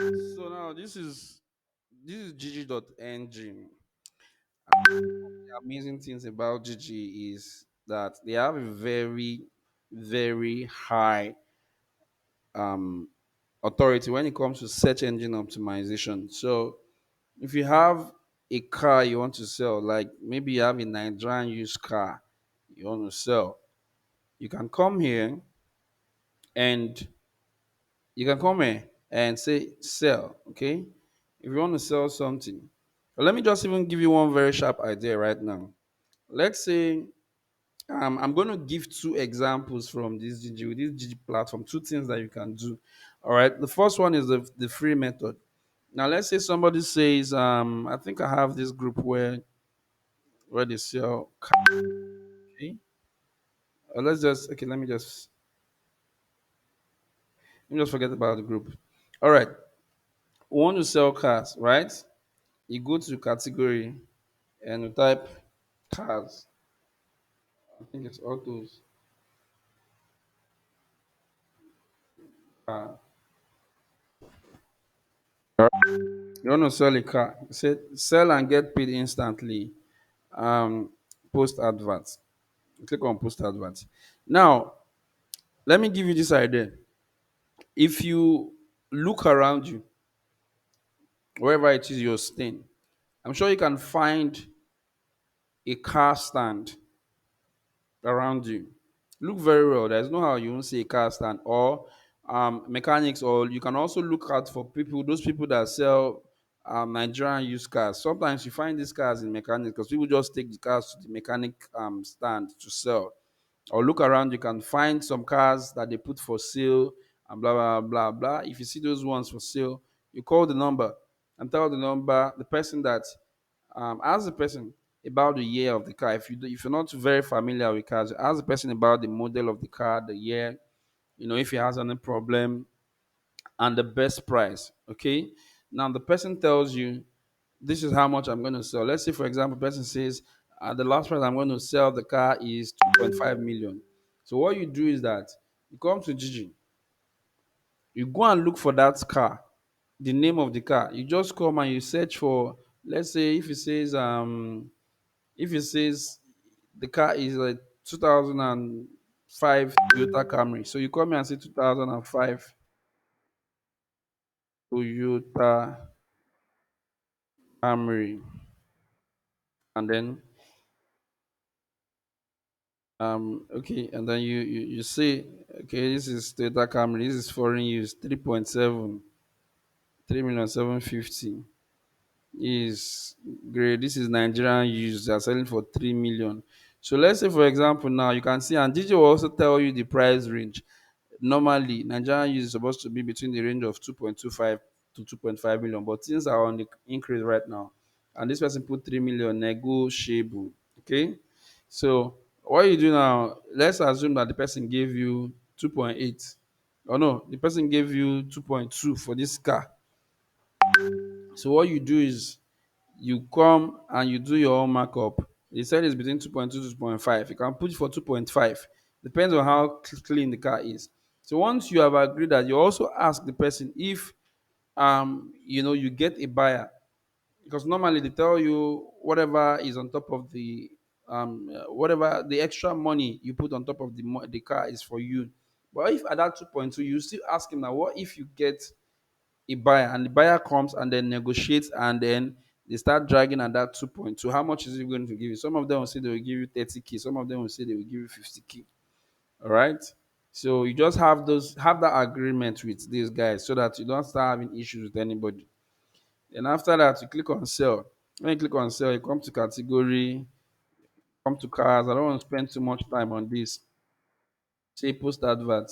So now this is Gigi.ng. The amazing things about Gigi is that they have a very, very high authority when it comes to search engine optimization. So if you have a car you want to sell, like maybe you have a Nigerian used car you want to sell, you can come here and you can come here and say sell. Okay, if you want to sell something, but let me just even give you one very sharp idea right now. Let's say I'm going to give two examples from this GG with this GG platform, two things that you can do. All right, the first one is the free method. Now let's say somebody says I think I have this group where they sell cars. Okay, let's just okay let me just forget about the group. All right, we want to sell cars, right? You go to category and you type cars. I think it's autos. Uh, you want to sell a car? Say sell and get paid instantly. Post adverts. Click on post adverts. Now, let me give you this idea. If you look around you, wherever it is you're staying, I'm sure you can find a car stand around you. Look very well. There's no how you won't see a car stand or mechanics, or you can also look out for those people that sell Nigerian used cars. Sometimes you find these cars in mechanics because people just take the cars to the mechanic stand to sell. Or look around, you can find some cars that they put for sale and blah blah blah blah. If you see those ones for sale, you call the number and tell the person that ask the person about the year of the car. If you're not very familiar with cars, ask the person about the model of the car, the year, if he has any problem, and the best price. Okay. Now the person tells you this is how much I'm going to sell. Let's say, for example, person says the last price I'm going to sell the car is 2.5 million. So what you do is that you come to Gigi, you go and look for that car, the name of the car. You just come and you search for, let's say, if it says the car is a 2005 Toyota Camry. So you come here and say 2005 Toyota Camry, and then okay, and then you say, okay, this is Toyota Camry, this is foreign use, 3.7, 3,750,000 is great. This is Nigerian use, they are selling for 3 million. So let's say, for example, now you can see, and DJ will also tell you the price range. Normally Nigerian use is supposed to be between the range of 2.25 to 2.5 million, but things are on the increase right now, and this person put 3 million negotiable. Okay, so what you do now, let's assume that the person gave you 2.8, or no, the person gave you 2.2 for this car. So what you do is you come and you do your own markup. They said it's between 2.2 to 2.5. You can put it for 2.5. Depends on how clean the car is. So once you have agreed that, you also ask the person if you get a buyer, because normally they tell you whatever is on top of whatever the extra money you put on top of the car is for you. But if at that 2.2, you still ask him, now what if you get a buyer and the buyer comes and then negotiates, and then they start dragging at that 2.2, how much is he going to give you? Some of them will say they will give you 30K, some of them will say they will give you 50K. All right. So you just have that agreement with these guys so that you don't start having issues with anybody. Then after that, you click on sell. When you click on sell, you come to category, come to cars. I don't want to spend too much time on this. Say post advert.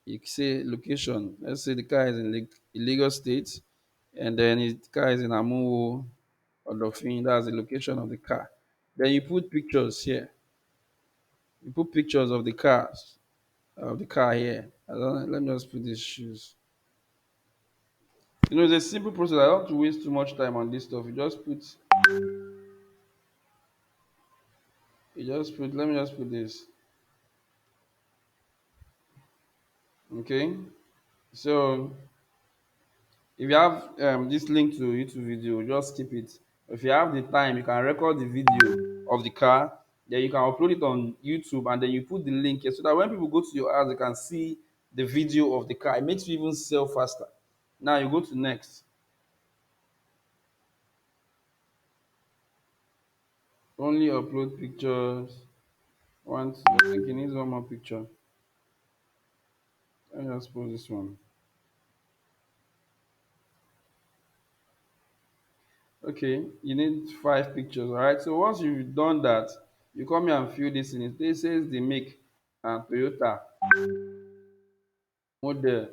You say location. Let's say the car is in Lagos State, and then the car is in Amuwo or Dolphin. That's the location of the car. Then you put pictures here. You put pictures of the car here. Let me just put these shoes. It's a simple process. I don't have to waste too much time on this stuff. Let me just put this. Okay. So If you have this link to YouTube video, just keep it. If you have the time, you can record the video of the car, then you can upload it on YouTube, and then you put the link here so that when people go to your house, they can see the video of the car. It makes you even sell faster. Now you go to next. Only upload pictures. Once I think it needs one more picture. Let me just post this one. Okay, you need 5 pictures. All right. So once you've done that, you come here and fill this in. It says the make and Toyota model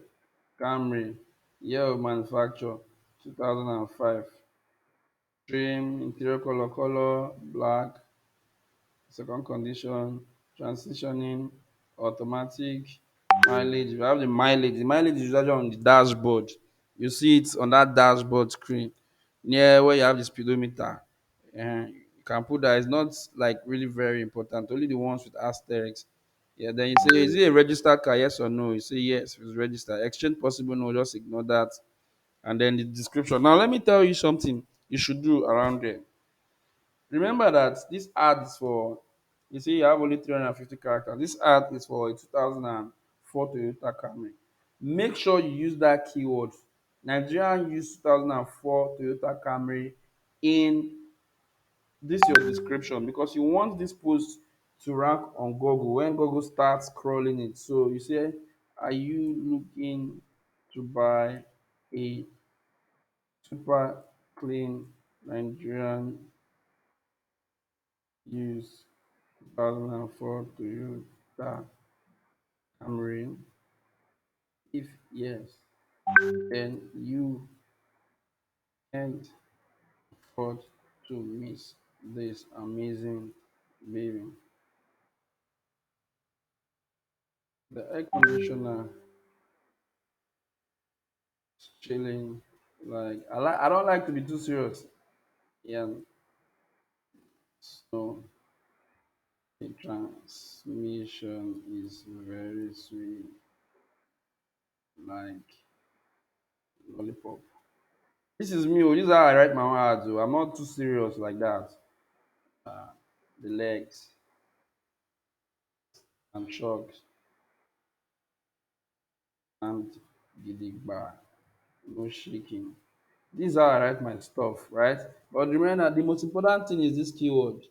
Camry, year of manufacture 2005. Trim, interior color black, second condition, transitioning, automatic, mileage. You have the mileage. The mileage is usually on the dashboard. You see it on that dashboard screen near where you have the speedometer. You can put that. It's not like really very important. Only the ones with asterisks. Yeah, then you say, is it a registered car? Yes or no? You say yes, if it's registered. Exchange possible? No, just ignore that. And then the description. Now, let me tell you something you should do around there. Remember that this ad is for, you see, you have only 350 characters. This ad is for a 2004 Toyota Camry. Make sure you use that keyword. Nigerian use 2004 Toyota Camry in this your description because you want this post to rank on Google when Google starts crawling it. So you say, are you looking to buy a super clean Nigerian used 2004 Toyota Camry? If yes, then you can't afford to miss this amazing baby. The air conditioner is chilling. Like I don't like to be too serious. Yeah, so the transmission is very sweet, like lollipop. This is me. Oh, this is how I write my own ads. Oh. I'm not too serious like that. The legs and shocks and gidigba, no shaking. This is how I write my stuff, right? But remember, the most important thing is this keyword.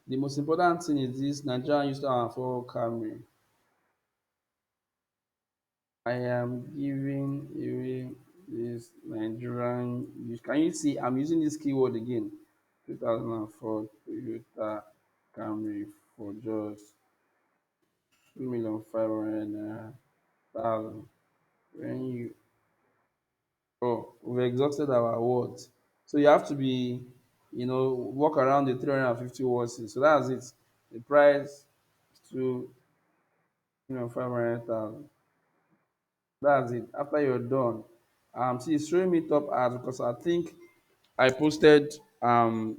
The most important thing is this Nigerian used to for Camry. I am giving away this Nigerian use. Can you see? I'm using this keyword again. 2004 Toyota Camry for just 2,500,000. When you we've exhausted our words. So you have to be, walk around the 350 words. So that's it. The price is 2,500,000. That's it. After you're done, see, it's showing me top ads because I think I posted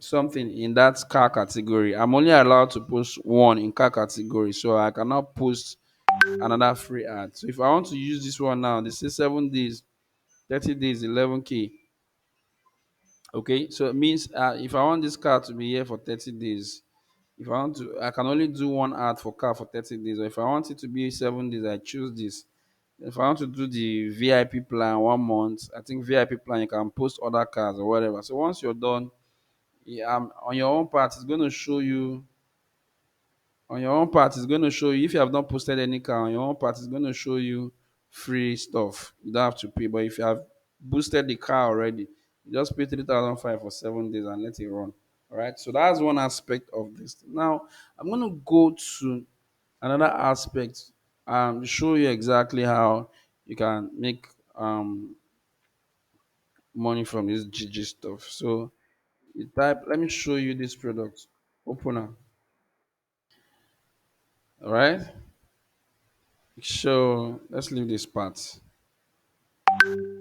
something in that car category. I'm only allowed to post one in car category, so I cannot post another free ad. So if I want to use this one now, they say 7 days, 30 days, 11K. Okay, so it means if I want this car to be here for 30 days, if I want to, I can only do one ad for car for 30 days. Or if I want it to be 7 days, I choose this. If I want to do the VIP plan 1 month, I think VIP plan you can post other cars or whatever. So once you're done, yeah, on your own part, it's going to show you on your own part, it's going to show you if you have not posted any car on your own part, it's going to show you free stuff. You don't have to pay. But if you have boosted the car already, you just pay 3,500 for 7 days and let it run. All right. So that's one aspect of this. Now I'm going to go to another aspect to show you exactly how you can make money from this GG stuff. So you type, let me show you this product. Opener. All right. So let's leave this part.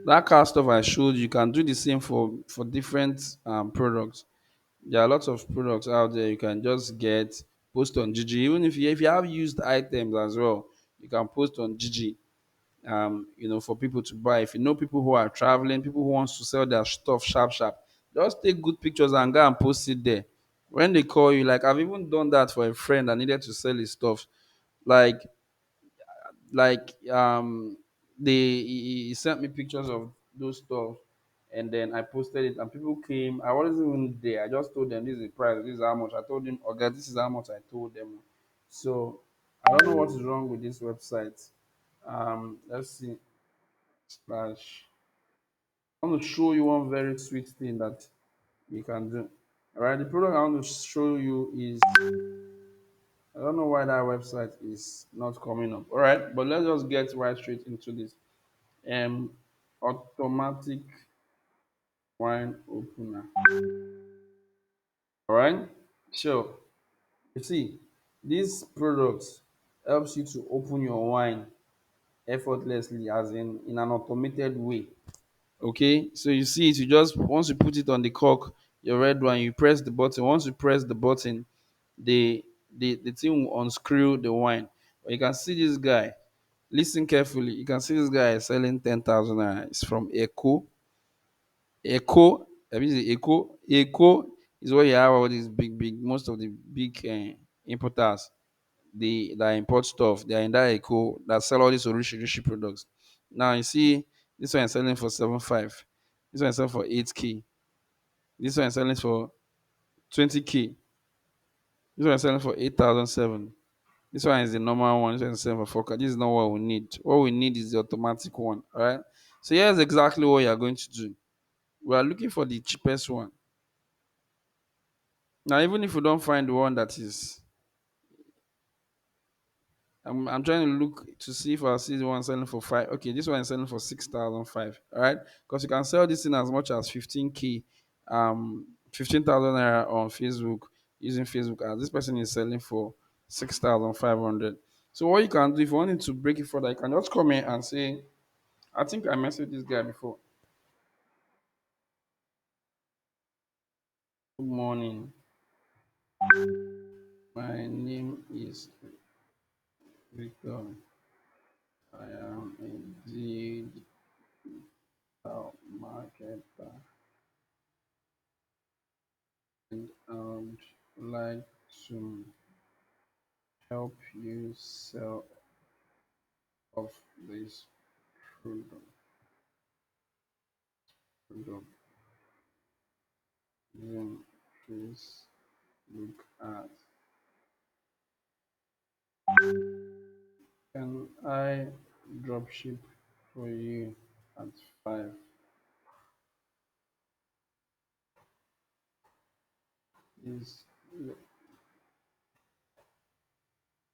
That car stuff I showed you can do the same for different products. There are lots of products out there you can just get post on Gigi. Even if you have used items as well, you can post on Gigi. for people to buy. If you know people who are traveling, people who wants to sell their stuff sharp sharp, just take good pictures and go and post it there. When they call you, like I've even done that for a friend that needed to sell his stuff. Like he sent me pictures of those stuff, and then I posted it and people came. I wasn't even there. I just told them this is the price, this is how much. I told him, okay, this is how much I told them. So I don't know what is wrong with this website. Let's see. Slash. I want to show you one very sweet thing that you can do. All right, the product I want to show you is, I don't know why that website is not coming up. All right, but let's just get right straight into this. Um, Automatic wine opener. All right, so you see, this product helps you to open your wine effortlessly, as in an automated way. Okay, so you see it, you just once you put it on the cork, your red wine, you press the button. Once you press the button, the thing will unscrew the wine. But you can see this guy. Listen carefully. You can see this guy is selling 10,000 naira. It's from Echo. Echo, I mean the Echo. Echo is where you have all these big, most of the big importers. That import stuff. They are in that Echo that sell all these Orishi products. Now you see this one is selling for 7.5. This one is selling for 8K. This one is selling for 20K. This one is selling for 8,007. This one is the normal one. This one is selling for 4K. This is not what we need. What we need is the automatic one. All right. So here's exactly what you are going to do. We are looking for the cheapest one. Now, even if we don't find the one that is, I'm trying to look to see if I see the one selling for five. Okay, this one is selling for 6,005. All right, because you can sell this thing as much as 15K, 15,000 naira on Facebook using Facebook ads. This person is selling for 6,500. So what you can do if you wanted to break it further, you can just come in and say, I think I messaged this guy before. Good morning. My name is Victor. I am a digital marketer and I would like to help you sell off this product, product using Facebook ads. Can I dropship for you at 5? Please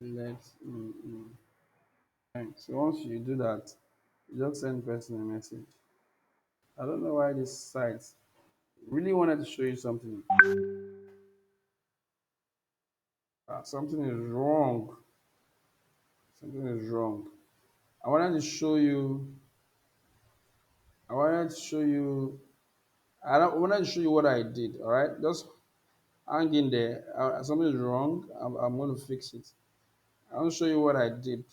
let me know. Right. So once you do that, you just send person a message. I don't know why this site really wanted to show you something. Something is wrong. Something is wrong. I wanted to show you. I wanted to show you. I wanted to show you what I did. All right, just hang in there. Something is wrong. I'm going to fix it. I want to show you what I did.